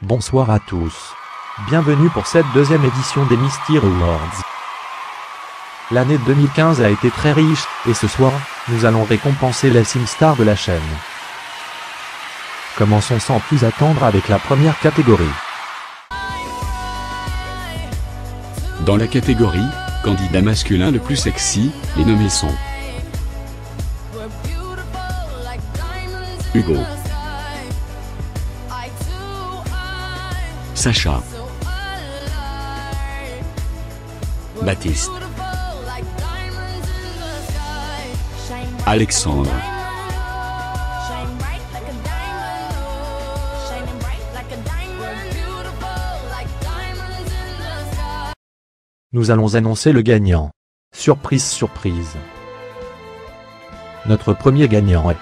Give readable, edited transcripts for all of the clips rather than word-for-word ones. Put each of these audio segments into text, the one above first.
Bonsoir à tous. Bienvenue pour cette deuxième édition des Mystery Awards. L'année 2015 a été très riche, et ce soir, nous allons récompenser les SimStars de la chaîne. Commençons sans plus attendre avec la première catégorie. Dans la catégorie « Candidat masculin le plus sexy », les nommés sont Hugo, Sacha, Baptiste, Alexandre, Nous allons annoncer le gagnant. Surprise, surprise. Notre premier gagnant est...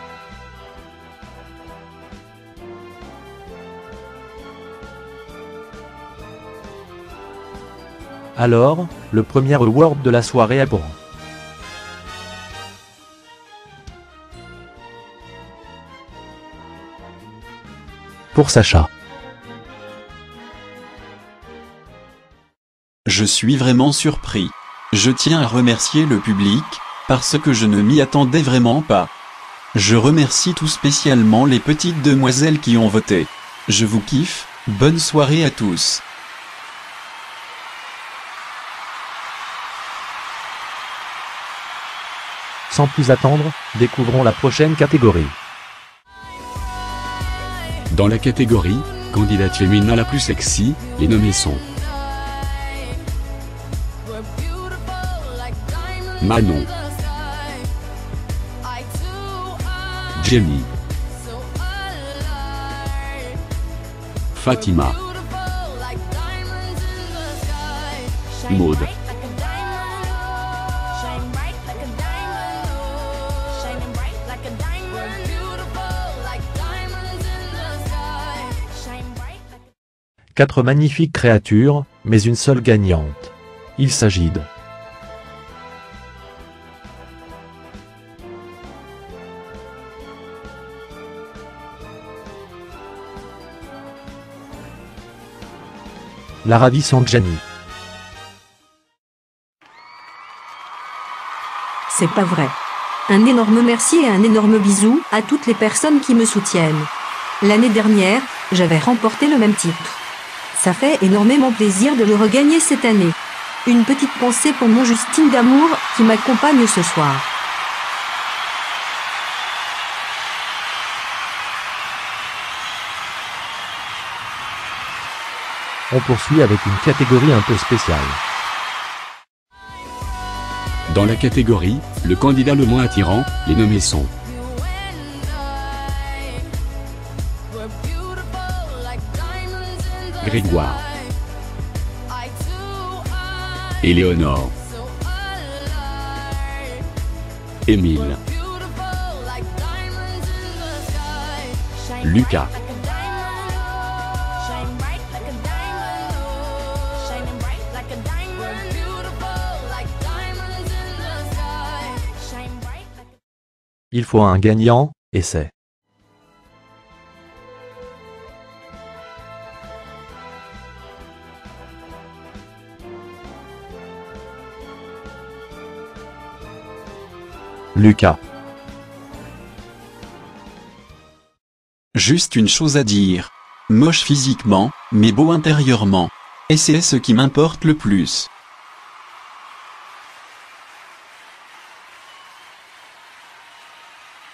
Alors, le premier award de la soirée est pour Sacha. Je suis vraiment surpris. Je tiens à remercier le public, parce que je ne m'y attendais vraiment pas. Je remercie tout spécialement les petites demoiselles qui ont voté. Je vous kiffe, bonne soirée à tous. Sans plus attendre, découvrons la prochaine catégorie. Dans la catégorie « Candidate féminin la plus sexy », les nommés sont Manon, Jenny, Fatima, Maud, Quatre magnifiques créatures, mais une seule gagnante. Il s'agit de... la ravissante Jenny. C'est pas vrai. Un énorme merci et un énorme bisou à toutes les personnes qui me soutiennent. L'année dernière, j'avais remporté le même titre. Ça fait énormément plaisir de le regagner cette année. Une petite pensée pour mon Justine d'amour qui m'accompagne ce soir. On poursuit avec une catégorie un peu spéciale. Dans la catégorie « Le candidat le moins attirant », les nommés sont Grégoire, Éléonore, Émile, Lucas, Il faut un gagnant, et c'est... Lucas. Juste une chose à dire. Moche physiquement, mais beau intérieurement. Et c'est ce qui m'importe le plus.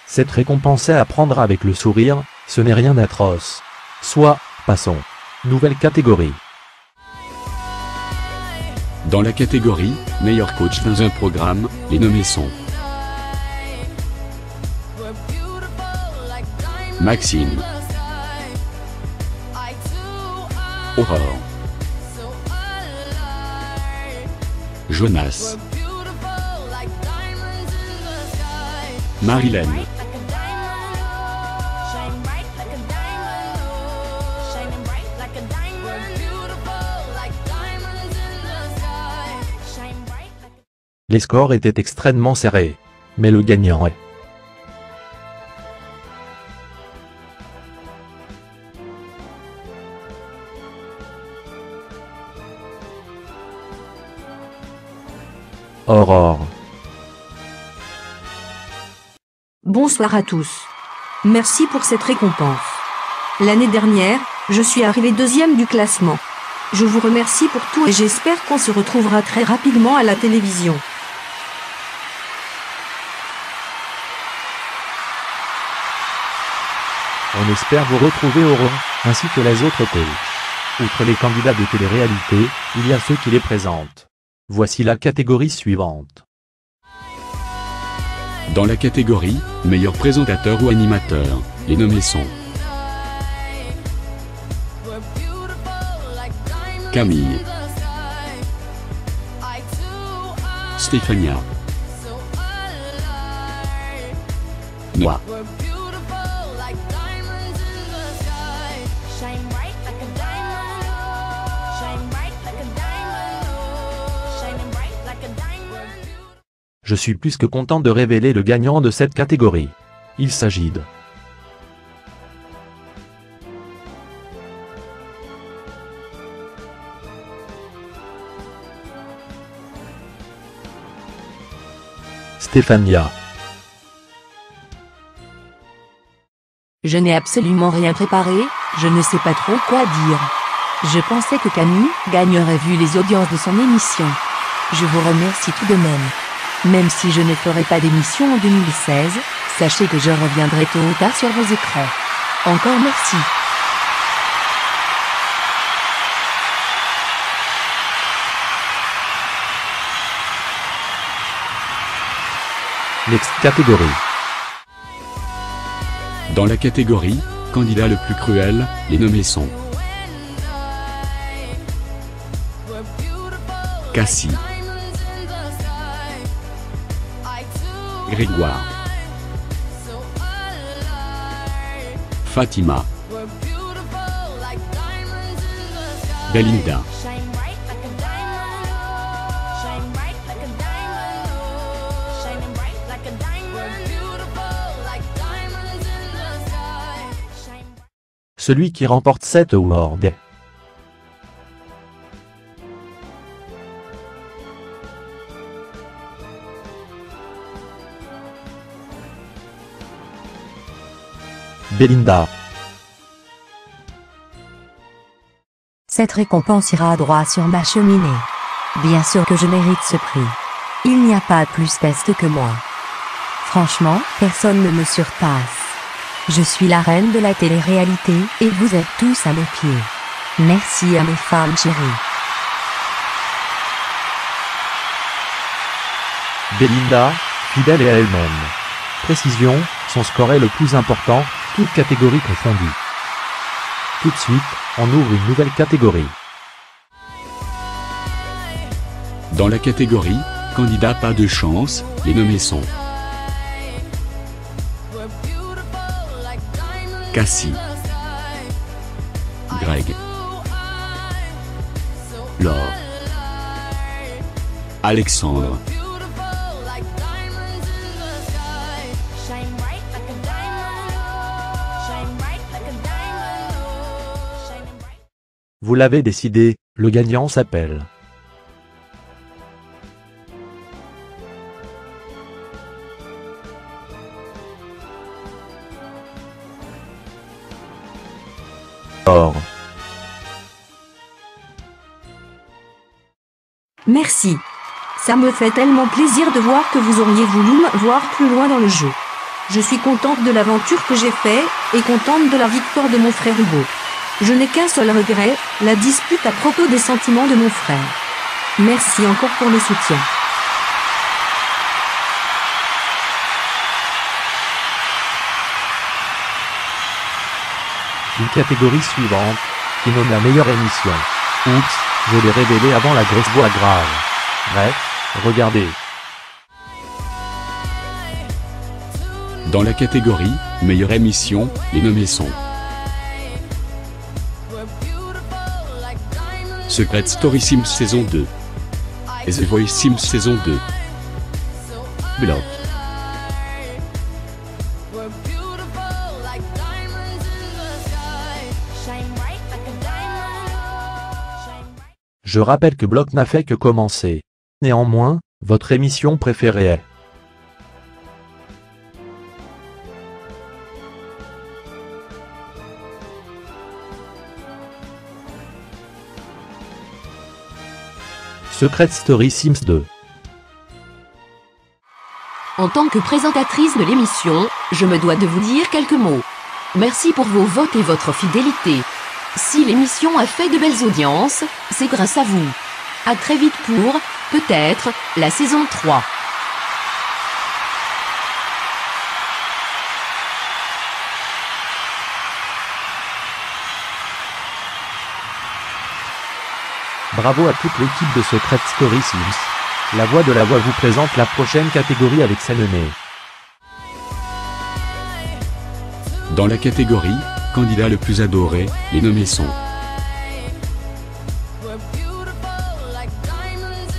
Cette récompense est à prendre avec le sourire, ce n'est rien d'atroce. Soit, passons. Nouvelle catégorie. Dans la catégorie « Meilleur coach dans un programme », les nommés sont Maxime, Aurore, Jonas, Marilène, Les scores étaient extrêmement serrés. Mais le gagnant est... Aurore. Bonsoir à tous. Merci pour cette récompense. L'année dernière, je suis arrivé deuxième du classement. Je vous remercie pour tout et j'espère qu'on se retrouvera très rapidement à la télévision. On espère vous retrouver Aurore, ainsi que les autres coachs. Outre les candidats de télé-réalité, il y a ceux qui les présentent. Voici la catégorie suivante. Dans la catégorie « Meilleur présentateur ou animateur », les nommés sont Camille, Stéphania, Noah, Je suis plus que content de révéler le gagnant de cette catégorie. Il s'agit de... Stéphania. Je n'ai absolument rien préparé, je ne sais pas trop quoi dire. Je pensais que Camille gagnerait vu les audiences de son émission. Je vous remercie tout de même. Même si je ne ferai pas d'émission en 2016, sachez que je reviendrai tôt ou tard sur vos écrans. Encore merci. Next catégorie. Dans la catégorie « Candidat le plus cruel », les nommés sont Cassie, Grégoire, Fatima, Belinda, Celui qui remporte cette award est... Belinda. Cette récompense ira droit sur ma cheminée. Bien sûr que je mérite ce prix. Il n'y a pas plus peste que moi. Franchement, personne ne me surpasse. Je suis la reine de la télé-réalité, et vous êtes tous à mes pieds. Merci à mes femmes chéries. Belinda, fidèle à elle-même. Précision, son score est le plus important, toutes catégories confondues. Tout de suite, on ouvre une nouvelle catégorie. Dans la catégorie « Candidat pas de chance », les nommés sont Cassie, Greg, Laure, Alexandre, Vous l'avez décidé, le gagnant s'appelle... Or. Merci. Ça me fait tellement plaisir de voir que vous auriez voulu me voir plus loin dans le jeu. Je suis contente de l'aventure que j'ai faite, et contente de la victoire de mon frère Hugo. Je n'ai qu'un seul regret, la dispute à propos des sentiments de mon frère. Merci encore pour le soutien. Une catégorie suivante, qui nomme la meilleure émission. Oups, je l'ai révélé avant la grosse voix grave. Bref, regardez. Dans la catégorie meilleure émission, les nommés sont Secret Story Sims saison 2, The Voice Sims saison 2, Block. Je rappelle que Block n'a fait que commencer. Néanmoins, votre émission préférée est Secret Story Sims 2. En tant que présentatrice de l'émission, je me dois de vous dire quelques mots. Merci pour vos votes et votre fidélité. Si l'émission a fait de belles audiences, c'est grâce à vous. À très vite pour, peut-être, la saison 3. Bravo à toute l'équipe de Secret Story Sims. La voix de la voix vous présente la prochaine catégorie avec sa nommée. Dans la catégorie candidat le plus adoré, les nommés sont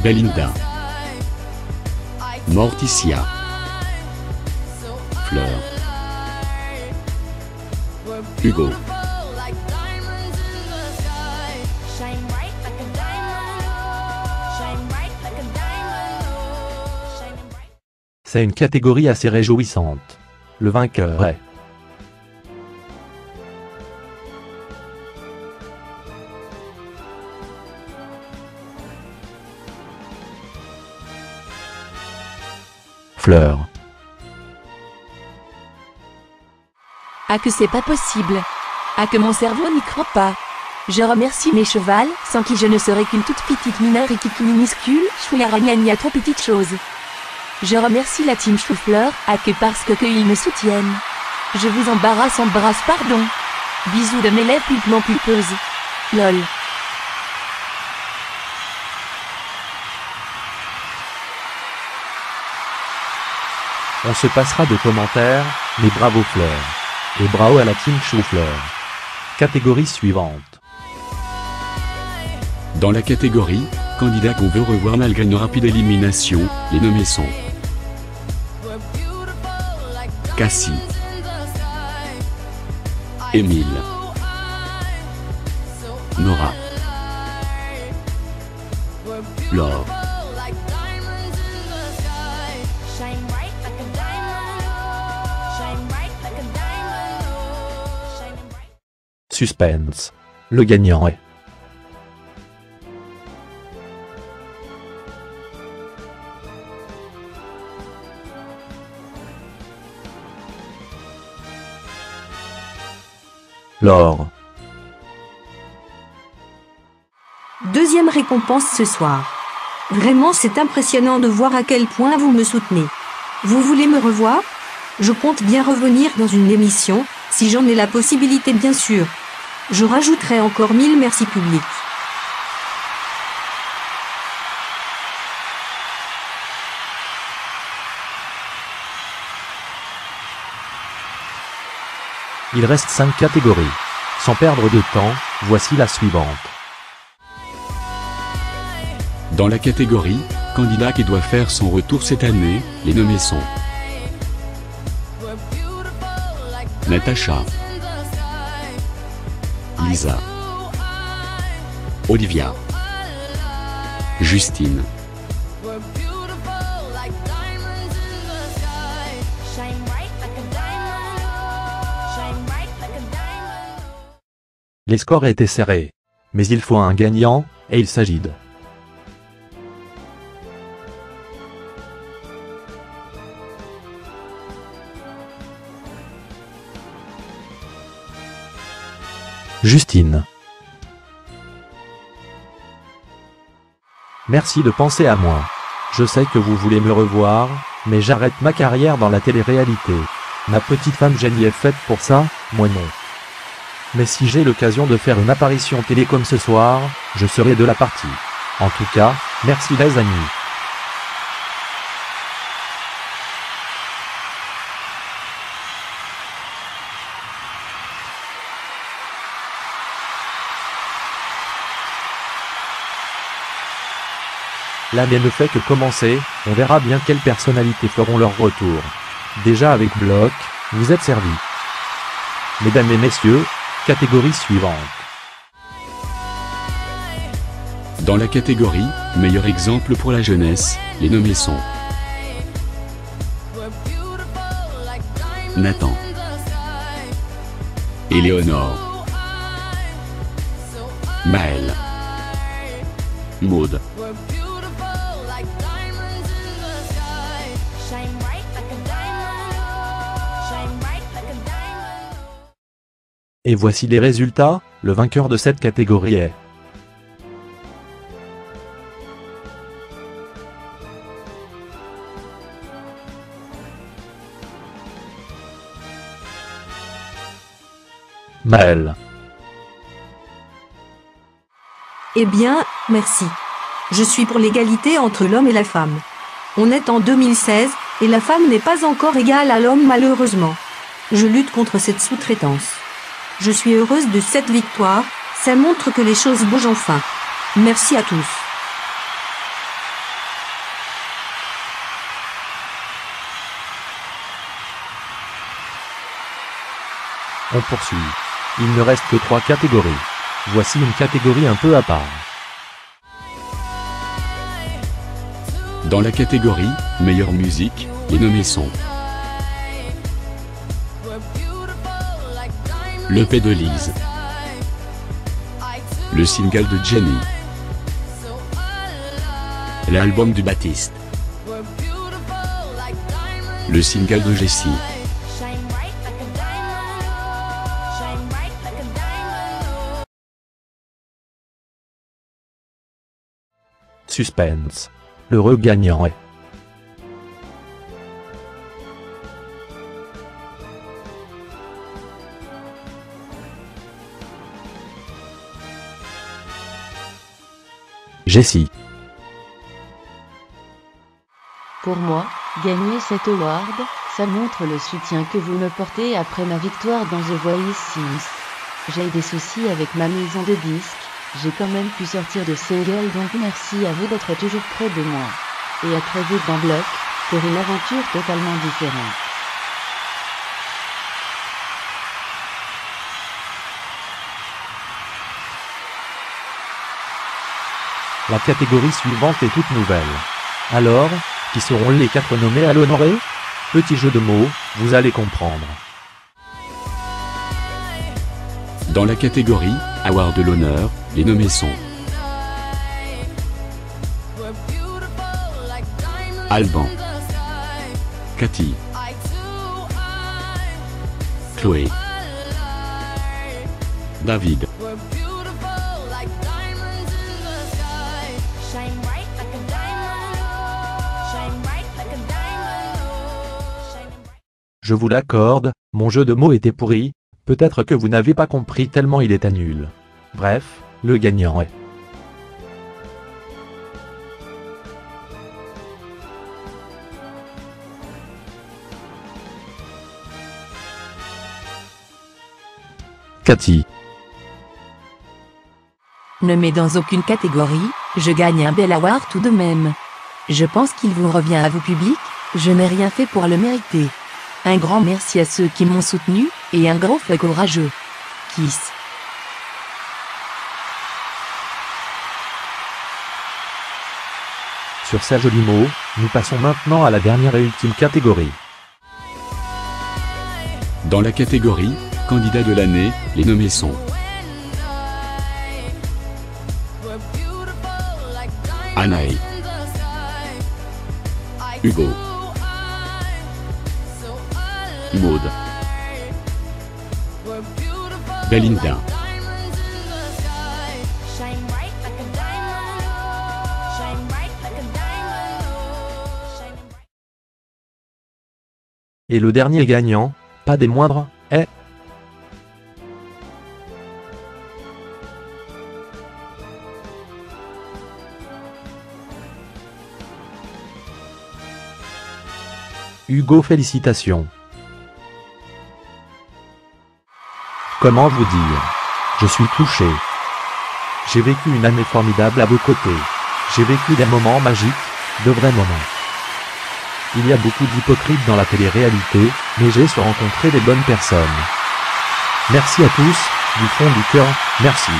Belinda, Morticia, Fleur, Hugo, C'est une catégorie assez réjouissante. Le vainqueur est Fleur. Ah que c'est pas possible. Ah que mon cerveau n'y croit pas. Je remercie mes chevals, sans qui je ne serais qu'une toute petite mineure équipe minuscule, chouïaragnagna trop petite chose. Je remercie la team Choufleur, à que parce que ils me soutiennent. Je vous embrasse pardon. Bisous de mes lèvres pulpement pulpeuses. LOL. On se passera de commentaires, mais bravo Fleur. Et bravo à la team Choufleur. Catégorie suivante. Dans la catégorie candidat qu'on veut revoir malgré une rapide élimination, les nommés sont Cassie, Émile, Nora, Laure, Suspense. Le gagnant est Laure. Deuxième récompense ce soir. Vraiment c'est impressionnant de voir à quel point vous me soutenez. Vous voulez me revoir? Je compte bien revenir dans une émission, si j'en ai la possibilité bien sûr. Je rajouterai encore 1000 merci publics. Il reste 5 catégories. Sans perdre de temps, voici la suivante. Dans la catégorie candidat qui doit faire son retour cette année, les nommés sont Natacha, Lisa, Olivia, Justine, Les scores étaient serrés. Mais il faut un gagnant, et il s'agit de... Justine. Merci de penser à moi. Je sais que vous voulez me revoir, mais j'arrête ma carrière dans la télé-réalité. Ma petite femme Jenny est faite pour ça, moi non. Mais si j'ai l'occasion de faire une apparition télé comme ce soir, je serai de la partie. En tout cas, merci les amis. L'année ne fait que commencer, on verra bien quelles personnalités feront leur retour. Déjà avec Bloc, vous êtes servis. Mesdames et messieurs, catégorie suivante. Dans la catégorie « Meilleur exemple pour la jeunesse », les nommés sont Nathan, Éléonore, Maël, Maud, Et voici les résultats, le vainqueur de cette catégorie est... Maël. Eh bien, merci. Je suis pour l'égalité entre l'homme et la femme. On est en 2016, et la femme n'est pas encore égale à l'homme malheureusement. Je lutte contre cette sous-traitance. Je suis heureuse de cette victoire, ça montre que les choses bougent enfin. Merci à tous. On poursuit. Il ne reste que 3 catégories. Voici une catégorie un peu à part. Dans la catégorie « Meilleure musique », les nommés sont l'EP de Lise, le single de Jenny, l'album du Baptiste, le single de Jessie, Suspense. L'heureux gagnant est... Jessie. Pour moi, gagner cet award, ça montre le soutien que vous me portez après ma victoire dans The Voice Sims. J'ai des soucis avec ma maison de disques, j'ai quand même pu sortir de single donc merci à vous d'être toujours près de moi. Et à très vite dans Bloc, pour une aventure totalement différente. La catégorie suivante est toute nouvelle. Alors, qui seront les 4 nommés à l'honorer? Petit jeu de mots, vous allez comprendre. Dans la catégorie « Award de l'honneur », les nommés sont Alban, Cathy, Chloé, David, Je vous l'accorde, mon jeu de mots était pourri, peut-être que vous n'avez pas compris tellement il était nul. Bref, le gagnant est... Cathy. Nommé dans aucune catégorie, je gagne un bel award tout de même. Je pense qu'il vous revient à vous public, je n'ai rien fait pour le mériter. Un grand merci à ceux qui m'ont soutenu, et un gros fuck courageux. Kiss. Sur ces jolis mots, nous passons maintenant à la dernière et ultime catégorie. Dans la catégorie « Candidat de l'année », les nommés sont Anae, Hugo, Maud, Belinda, Et le dernier gagnant, pas des moindres, est... Hugo, félicitations. Comment vous dire? Je suis touché. J'ai vécu une année formidable à vos côtés. J'ai vécu des moments magiques, de vrais moments. Il y a beaucoup d'hypocrites dans la télé-réalité, mais j'ai su rencontrer des bonnes personnes. Merci à tous, du fond du cœur, merci.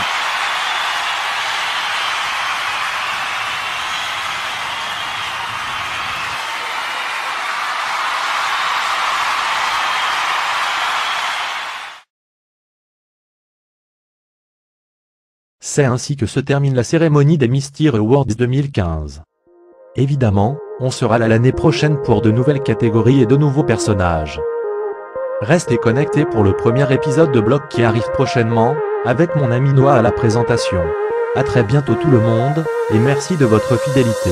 C'est ainsi que se termine la cérémonie des Mystery Awards 2015. Évidemment, on sera là l'année prochaine pour de nouvelles catégories et de nouveaux personnages. Restez connectés pour le premier épisode de Block qui arrive prochainement, avec mon ami Noah à la présentation. À très bientôt tout le monde, et merci de votre fidélité.